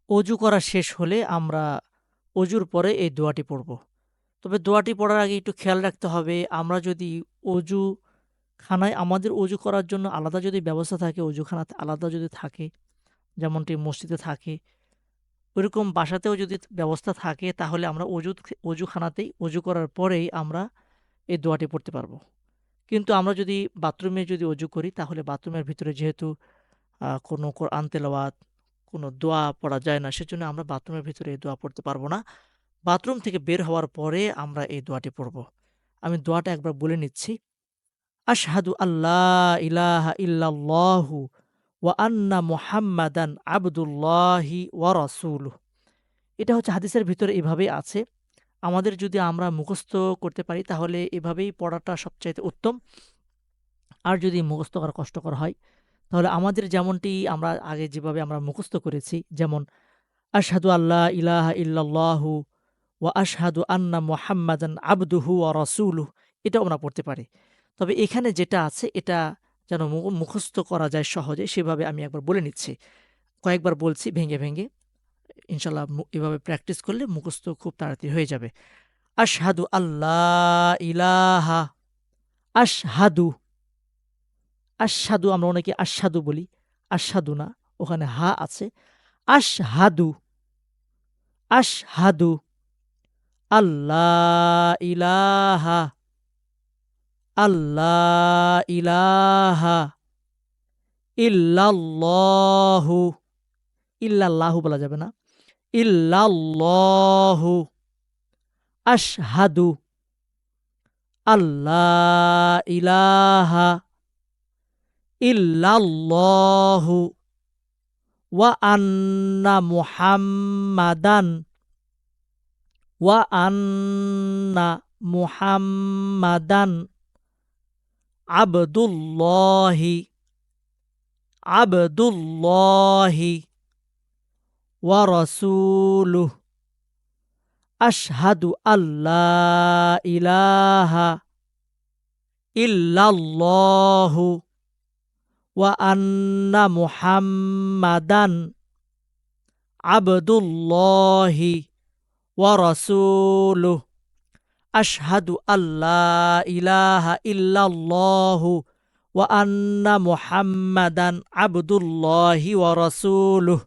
অজু করা শেষ হলে আমরা অজুর পরে এই দোয়াটি পড়ব। তবে দোয়াটি পড়ার আগে একটু খেয়াল রাখতে হবে, আমরা যদি অজুখানায় আমাদের অজু করার জন্য আলাদা যদি ব্যবস্থা থাকে, অজুখানাতে আলাদা যদি থাকে, যেমনটি মসজিদে থাকে, ওইরকম বাসাতেও যদি ব্যবস্থা থাকে, তাহলে আমরা অজুখানাতেই অজু করার পরেই আমরা এই দোয়াটি পড়তে পারবো। কিন্তু আমরা যদি বাথরুমে যদি অজু করি, তাহলে বাথরুমের ভিতরে যেহেতু কোনো কোরআন তেলাওয়াত, কোনো দোয়া পড়া যায় না, সেজন্য আমরা বাথরুমের ভিতরে এই দোয়া পড়তে পারবো না। বাথরুম থেকে বের হওয়ার পরে আমরা এই দোয়াটি পড়ব। আমি দোয়াটা একবার বলে নিচ্ছি। আশহাদু আল্লা ইলাহা ইল্লাল্লাহু ওয়া আন্না মুহাম্মাদান আবদুল্লাহি ওয়া রাসূলুহু। এটা হচ্ছে হাদিসের ভিতরে এভাবেই আছে। আমাদের যদি আমরা মুখস্থ করতে পারি, তাহলে এভাবেই পড়াটা সবচাইতে উত্তম। আর যদি মুখস্থ করা কষ্টকর হয়, তাহলে আমাদের যেমনটি আমরা আগে যেভাবে আমরা মুখস্থ করেছি, যেমন আশহাদু আল্লা ইলাহা ইল্লাল্লাহু ওয়া আশহাদু আন্না মুহাম্মাদান আবদুহু ওয়া রাসূলুহু, এটাও আমরা পড়তে পারি। তবে এখানে যেটা আছে এটা যেন মুখস্থ করা যায় সহজে, সেভাবে আমি একবার বলে নিচ্ছি। কয়েকবার বলছি ভেঙে, ভেঙে। ইনশাআল্লাহ এভাবে প্র্যাকটিস করলে মুখস্থ খুব তাড়াতাড়ি হয়ে যাবে। আশহাদু আল্লা ইলাহা, আশহাদু, আশহাদু আমরা অনেকে আশহাদু বলি, আশহাদু না, ওখানে হা আছে। আশহাদু, আশহাদু আল্লা ইলাহা, আল্লা ইলাহা ইল্লাল্লাহু, ইল্লাল্লাহু বলা যাবে না। ইল্লাল্লাহু, আশহাদু আল্লা ইলাহা ইল্লাল্লাহু ওয়া আন্না মুহাম্মাদান, ওয়া আন্না মুহাম্মাদান আবদুল্লাহি, আবদুল্লাহি ওয়া রাসূলুহু। আশহাদু আল্লা ইলাহা ইল্লাল্লাহু ওয়া আন্না মুহাম্মাদান আবদুল্লাহি ওয়া রাসূলুহু। আশহাদু আল্লা ইলাহা ইল্লাল্লাহু ওয়া আন্না মুহাম্মাদান আবদুল্লাহি ওয়া রাসূলুহু।